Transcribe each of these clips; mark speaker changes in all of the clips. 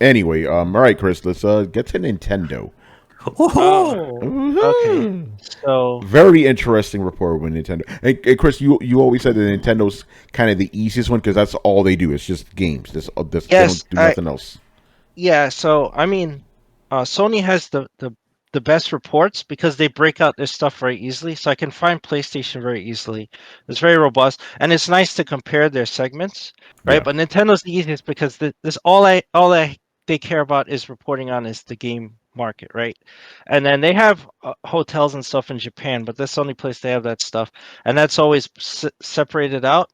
Speaker 1: Anyway, all right, Chris, let's get to Nintendo.
Speaker 2: Oh, okay.
Speaker 1: Woohoo!
Speaker 2: So
Speaker 1: Very interesting report with Nintendo. And Chris, you always said that Nintendo's kind of the easiest one because that's all they do. It's just games. This they
Speaker 2: yes,
Speaker 1: don't do nothing else.
Speaker 2: yeah. So I mean, Sony has the best reports because they break out their stuff very easily. So I can find PlayStation very easily. It's very robust, and it's nice to compare their segments, right?
Speaker 1: Yeah.
Speaker 2: But Nintendo's the easiest because this all I they care about is reporting on is the game market, right? And then they have hotels and stuff in Japan, but that's the only place they have that stuff, and that's always separated out.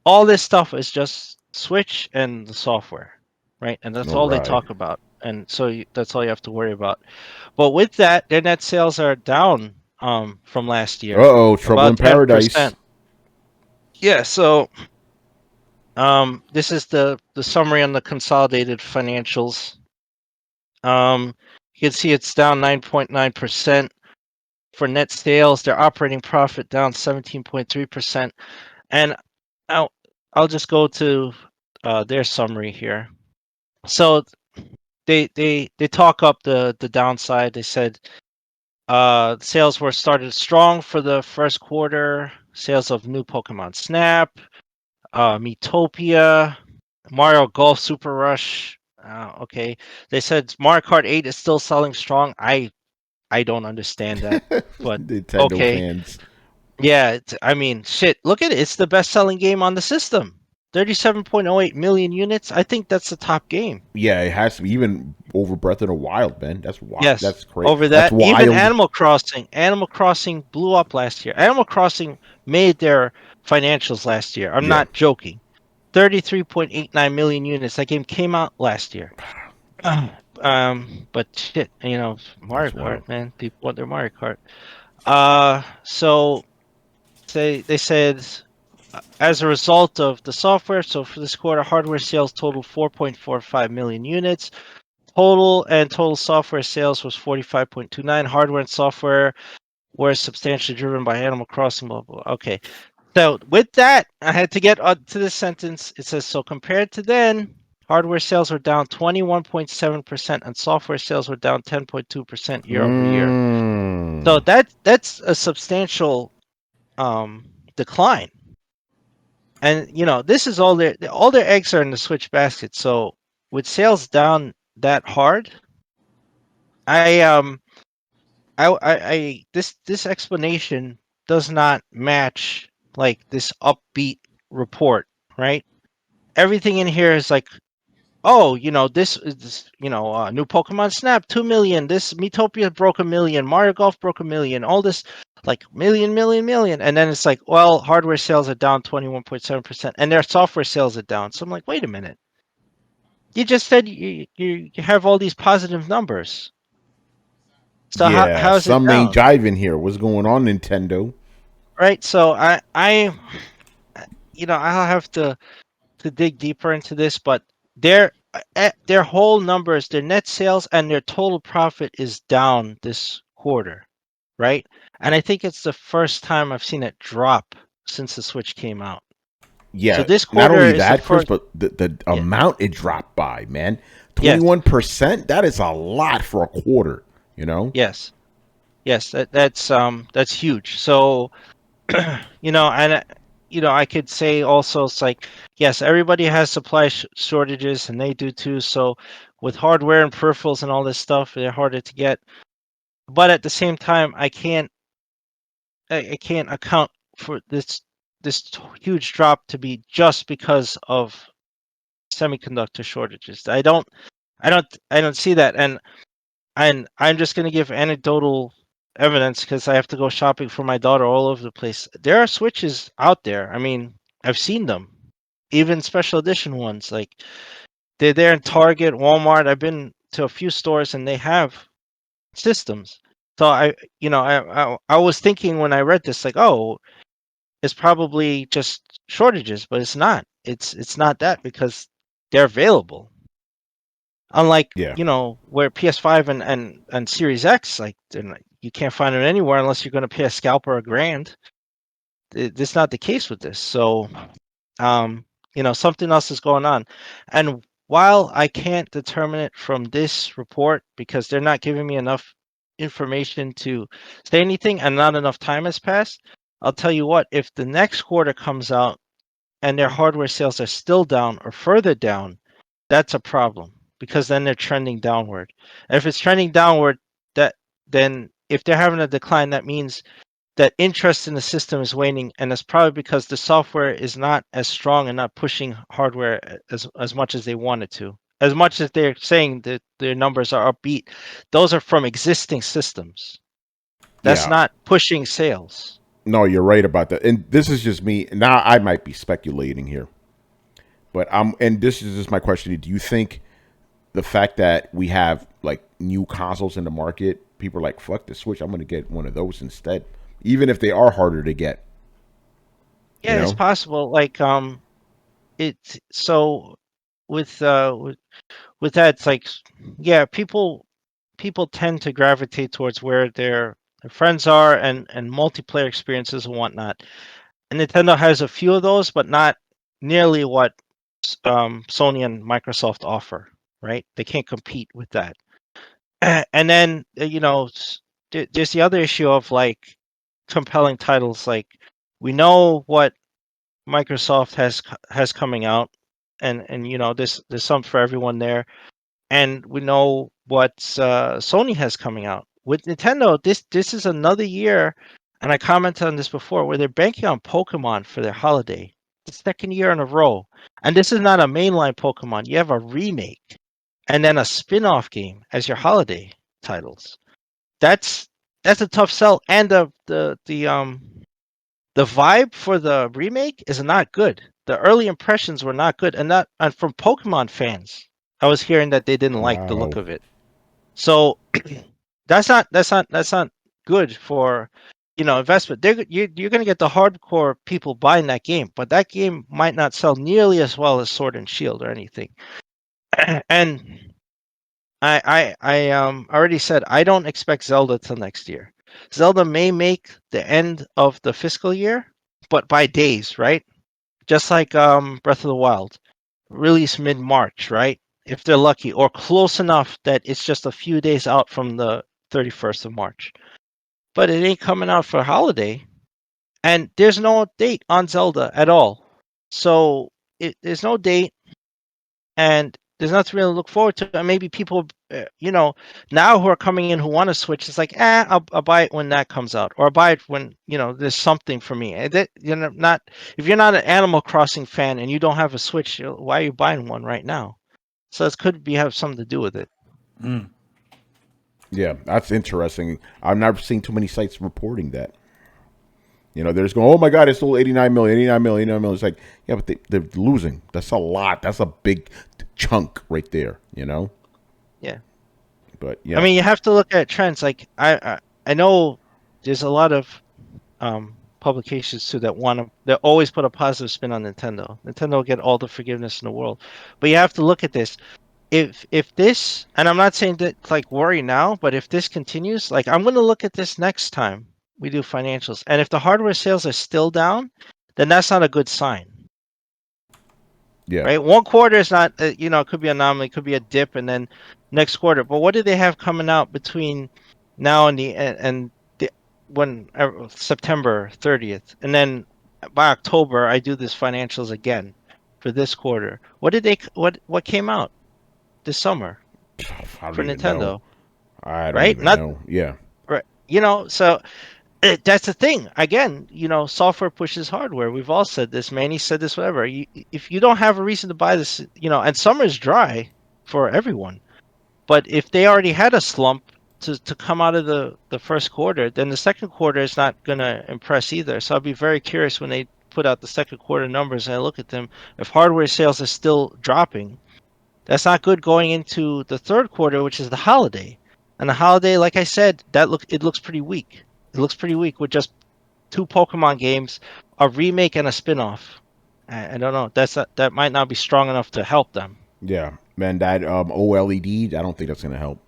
Speaker 2: All this stuff is just Switch and the software, right? And that's
Speaker 1: All
Speaker 2: all they
Speaker 1: right.
Speaker 2: talk about. And so that's all you have to worry about. But with that, their net sales are down from last
Speaker 1: Uh
Speaker 2: year,
Speaker 1: oh, Trouble in
Speaker 2: about
Speaker 1: Paradise.
Speaker 2: 10%. Yeah, so this is the summary on the consolidated financials. You can see it's down 9.9% for net sales. Their operating profit down 17.3%. And I'll I'll just go to their summary here. So they talk up the downside. They said sales were started strong for the first quarter. Sales of new Pokemon Snap, Miitopia, Mario Golf Super Rush. Okay, they said Mario Kart 8 is still selling strong. I don't understand that, but
Speaker 1: Nintendo
Speaker 2: okay.
Speaker 1: fans.
Speaker 2: Yeah, I mean, shit. Look at it. It's the best-selling game on the system. 37.08 million units. I think that's the top game.
Speaker 1: Yeah, it has to be even over Breath of the Wild, man. That's wild.
Speaker 2: Yes.
Speaker 1: That's great.
Speaker 2: Over
Speaker 1: That's
Speaker 2: that, even
Speaker 1: wild.
Speaker 2: Animal Crossing blew up last year. Animal Crossing made their financials last year. I'm
Speaker 1: Yeah.
Speaker 2: not joking. 33.89 million units. That game came out last year. But shit, Mario
Speaker 1: That's wild.
Speaker 2: Kart, man. People want their Mario Kart. So they said as a result of the software, so for this quarter, hardware sales totaled 4.45 million units. Total software sales was 45.29. Hardware and software were substantially driven by Animal Crossing. Blah, blah, blah. Okay. So with that, I had to get to this sentence. It says, so compared to then, hardware sales were down 21.7% and software sales were down 10.2% year over year. So
Speaker 1: Mm.
Speaker 2: that's a substantial decline. And this is all their eggs are in the Switch basket. So with sales down that hard, I this explanation does not match like this upbeat report, right? Everything in here is like, oh, this is new Pokemon Snap 2 million. This Miitopia broke 1 million. Mario Golf broke 1 million. All this like million, and then it's like, well, hardware sales are down 21.7%, and their software sales are down. So I'm like, wait a minute. You just said you have all these positive numbers. So
Speaker 1: Yeah,
Speaker 2: how is it
Speaker 1: some ain't
Speaker 2: down?
Speaker 1: jiving here. What's going on, Nintendo?
Speaker 2: Right? So I'll have to dig deeper into this, but their whole numbers, their net sales and their total profit is down this quarter, right? And I think it's the first time I've seen it drop since the Switch came out. So
Speaker 1: Yeah,
Speaker 2: this
Speaker 1: not
Speaker 2: quarter
Speaker 1: only
Speaker 2: is the
Speaker 1: that, Chris,
Speaker 2: first.
Speaker 1: but the
Speaker 2: Yeah.
Speaker 1: amount it dropped by, man.
Speaker 2: Yes.
Speaker 1: 21%? That is a lot for a quarter, you know?
Speaker 2: Yes. Yes. That's huge. So and I could say also it's like, yes, everybody has supply shortages and they do too. So with hardware and peripherals and all this stuff, they're harder to get. But at the same time, I can't account for this huge drop to be just because of semiconductor shortages. I don't see that. And I'm just gonna give anecdotal evidence because I have to go shopping for my daughter all over the place. There are Switches out there. I mean, I've seen them, even special edition ones. Like they're there in Target, Walmart. I've been to a few stores and they have systems. So I was thinking when I read this, like, oh, it's probably just shortages, but it's not. It's not that because they're available. Unlike,
Speaker 1: Yeah.
Speaker 2: where PS5 and Series X, like you can't find them anywhere unless you're going to pay a scalper a grand. It's not the case with this. So, something else is going on. And while I can't determine it from this report because they're not giving me enough information to say anything and not enough time has passed, I'll tell you what, if the next quarter comes out and their hardware sales are still down or further down, that's a problem because then they're trending downward. And if it's trending downward, that then if they're having a decline, that means that interest in the system is waning, and that's probably because the software is not as strong and not pushing hardware as much as they wanted to. As much as they're saying that their numbers are upbeat, those are from existing systems. That's
Speaker 1: Yeah.
Speaker 2: not pushing sales.
Speaker 1: No, you're right about that. And this is just me. Now I might be speculating here, but and this is just my question. Do you think the fact that we have like new consoles in the market, people are like, fuck the Switch, I'm going to get one of those instead, even if they are harder to get, you
Speaker 2: Yeah, it's
Speaker 1: know?
Speaker 2: possible. Like it's so with with that, it's like yeah, people tend to gravitate towards where their friends are and multiplayer experiences and whatnot. And Nintendo has a few of those, but not nearly what Sony and Microsoft offer. Right? They can't compete with that. And then there's the other issue of like compelling titles. Like we know what Microsoft has coming out, and there's some for everyone there, and we know what Sony has coming out. With Nintendo, this is another year, and I commented on this before, where they're banking on Pokemon for their holiday. The second year in a row, and this is not a mainline Pokemon. You have a remake, and then a spin-off game as your holiday titles. That's that's a tough sell, and the vibe for the remake is not good. The early impressions were not good, and from Pokemon fans, I was hearing that they didn't like the look
Speaker 1: Wow.
Speaker 2: of it. So that's not good for investment. You're going to get the hardcore people buying that game, but that game might not sell nearly as well as Sword and Shield or anything. And I already said I don't expect Zelda till next year. Zelda may make the end of the fiscal year, but by days, right? Just like Breath of the Wild, release mid March, right? If they're lucky, or close enough that it's just a few days out from the 31st of March. But it ain't coming out for holiday, and there's no date on Zelda at all. So there's no date, and there's nothing really to look forward to. And maybe people, now who are coming in who want to switch, it's like, I'll buy it when that comes out, or I'll buy it when there's something for me. And that, not if you're not an Animal Crossing fan and you don't have a Switch, why are you buying one right now? So this could be have something to do with it.
Speaker 3: Mm.
Speaker 1: Yeah, that's interesting. I've never seen too many sites reporting that. They're just going, oh my God, it's still 89 million, 89 million, 89 million. It's like, yeah, but they're losing. That's a lot. That's a big chunk right there.
Speaker 2: Yeah.
Speaker 1: But
Speaker 2: I
Speaker 1: yeah,
Speaker 2: mean, you have to look at trends. Like I know there's a lot of publications too that want to. They always put a positive spin on Nintendo. Nintendo will get all the forgiveness in the world, but you have to look at this. If this, and I'm not saying that like worry now, but if this continues, like I'm going to look at this next time we do financials, and if the hardware sales are still down, then that's not a good sign.
Speaker 1: yeah.
Speaker 2: Right? One quarter is not, it could be an anomaly, it could be a dip, and then next quarter. But what do they have coming out between now and the when September 30th, and then by October I do this financials again for this quarter. What came out this summer
Speaker 1: I don't
Speaker 2: for
Speaker 1: even know.
Speaker 2: Nintendo?
Speaker 1: I don't
Speaker 2: Right?
Speaker 1: even
Speaker 2: Not
Speaker 1: know. Yeah.
Speaker 2: right. So that's the thing. Again, software pushes hardware. We've all said this. Manny said this. Whatever. If you don't have a reason to buy this, and summer is dry for everyone. But if they already had a slump to come out of the first quarter, then the second quarter is not going to impress either. So I'll be very curious when they put out the second quarter numbers and I look at them. If hardware sales are still dropping, that's not good going into the third quarter, which is the holiday. And the holiday, like I said, it looks pretty weak. It looks pretty weak with just two Pokemon games, a remake and a spin-off. I don't know. That might not be strong enough to help them.
Speaker 1: Yeah. Man, that OLED, I don't think that's going to help.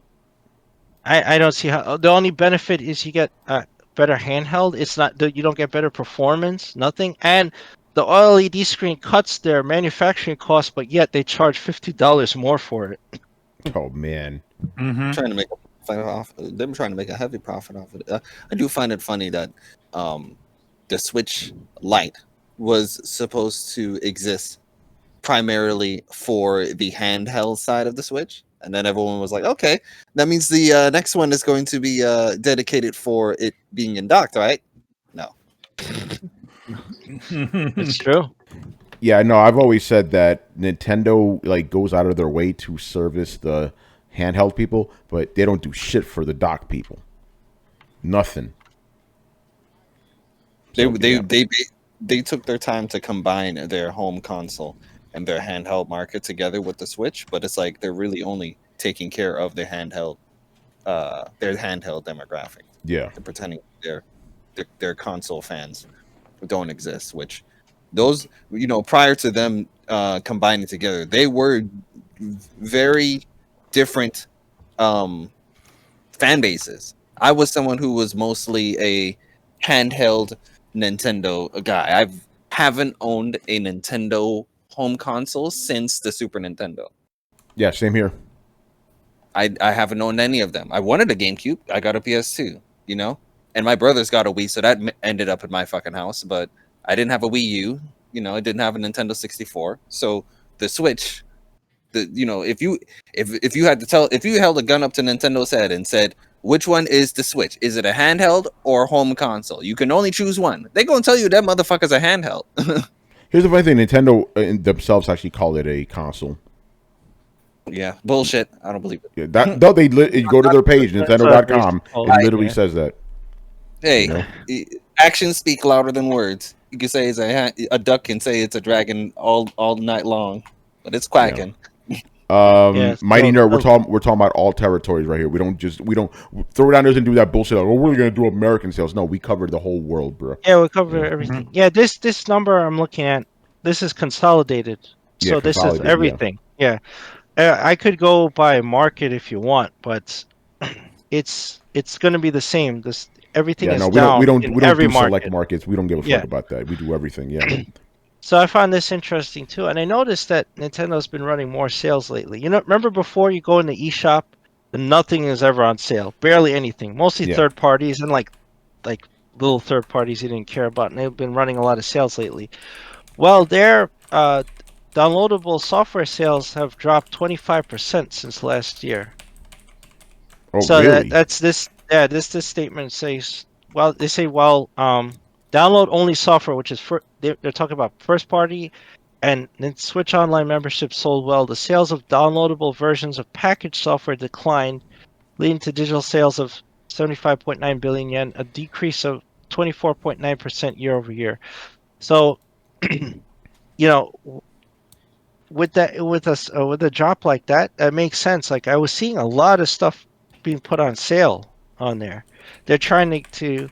Speaker 2: I don't see how the only benefit is you get better handheld. It's not you don't get better performance, nothing. And the OLED screen cuts their manufacturing cost, but yet they charge $50 more for it.
Speaker 1: Oh man.
Speaker 3: Mm-hmm.
Speaker 4: Trying to make a profit off. Them trying to make a heavy profit off of it. I do find it funny that the Switch Lite was supposed to exist primarily for the handheld side of the Switch, and then everyone was like, "Okay, that means the next one is going to be dedicated for it being in docked, right?" No.
Speaker 2: It's true.
Speaker 1: Yeah, no, I've always said that Nintendo like goes out of their way to service the handheld people, but they don't do shit for the dock people. Nothing. So, yeah.
Speaker 4: They took their time to combine their home console and their handheld market together with the Switch, but it's like they're really only taking care of their handheld demographic.
Speaker 1: Yeah.
Speaker 4: They're pretending their console fans don't exist, which those, prior to them combining together, they were very different fan bases. I was someone who was mostly a handheld Nintendo guy. I haven't owned a Nintendo home console since the Super Nintendo.
Speaker 1: Yeah, same here.
Speaker 4: I haven't owned any of them. I wanted a GameCube. I got a PS2, and my brothers got a Wii, so that ended up at my fucking house. But I didn't have a Wii U. I didn't have a Nintendo 64. So the Switch, if you held a gun up to Nintendo's head and said, which one is the Switch? Is it a handheld or home console? You can only choose one. They're going to tell you that motherfucker's a handheld.
Speaker 1: Here's the funny thing: Nintendo themselves actually call it a console.
Speaker 4: Yeah, bullshit. I don't believe it.
Speaker 1: Yeah, you go to their page, Nintendo.com, it literally says that.
Speaker 4: Hey, actions speak louder than words. You can say it's a duck can say it's a dragon all night long, but it's quacking.
Speaker 1: Mighty Nerd, we're talking about all territories right here. We don't Throwdown doesn't do that bullshit. Like, oh, we're gonna do American sales. No, we cover the whole world, bro.
Speaker 2: Yeah, we cover everything. Mm-hmm. Yeah, this number I'm looking at, this is consolidated. So yeah, this is everything. Yeah. I could go by market if you want, but it's going to be the same. Everything is down. We don't do
Speaker 1: select markets. We don't give a fuck about that. We do everything. Yeah.
Speaker 2: So I found this interesting too, and I noticed that Nintendo's been running more sales lately. Remember before you go in the eShop, and nothing is ever on sale, barely anything. Mostly third parties and like little third parties you didn't care about, and they've been running a lot of sales lately. Well, their downloadable software sales have dropped 25% since last year.
Speaker 1: Oh,
Speaker 2: so
Speaker 1: really?
Speaker 2: That's this. Yeah, this statement says. Well, they say download only software, which is they're talking about first party, and then Switch Online membership sold well. The sales of downloadable versions of packaged software declined, leading to digital sales of 75.9 billion yen, a decrease of 24.9% year over year. So, with a drop like that, that makes sense. Like I was seeing a lot of stuff being put on sale on there. They're trying to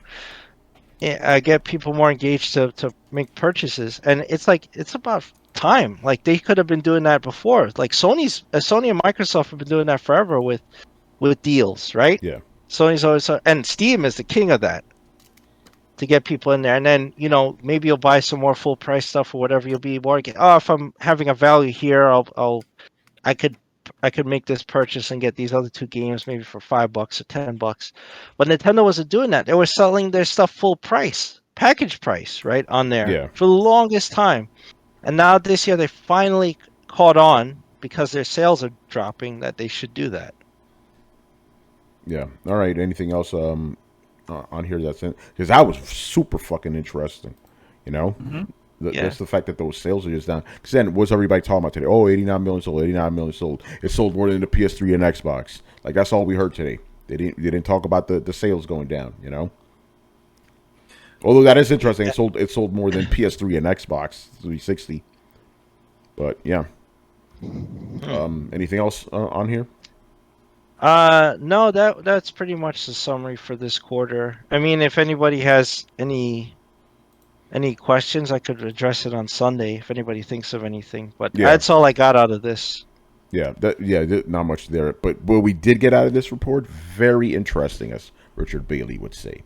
Speaker 2: get people more engaged to make purchases, and it's about time. Like they could have been doing that before. Like Sony and Microsoft have been doing that forever with deals, right?
Speaker 1: Yeah.
Speaker 2: Sony's always and Steam is the king of that, to get people in there. And then maybe you'll buy some more full price stuff or whatever. You'll be more if I'm having a value here, I could make this purchase and get these other two games maybe for $5 or $10. But Nintendo wasn't doing that. They were selling their stuff full price, package price, right on there for the longest time. And now this year they finally caught on because their sales are dropping that they should do that.
Speaker 1: Yeah. All right. Anything else on here that's in? Because that was super fucking interesting.
Speaker 3: Mm-hmm.
Speaker 1: That's the fact that those sales are just down. Because then, what's everybody talking about today? Oh, 89 million sold, 89 million sold. It sold more than the PS3 and Xbox. Like that's all we heard today. They didn't talk about the sales going down. Although that is interesting. It sold more than PS3 and Xbox 360. But yeah. Anything else on here?
Speaker 2: No, that's pretty much the summary for this quarter. I mean, if anybody has any questions, I could address it on Sunday if anybody thinks of anything. But that's all I got out of this.
Speaker 1: Yeah, not much there. But what we did get out of this report, very interesting, as Richard Bailey would say.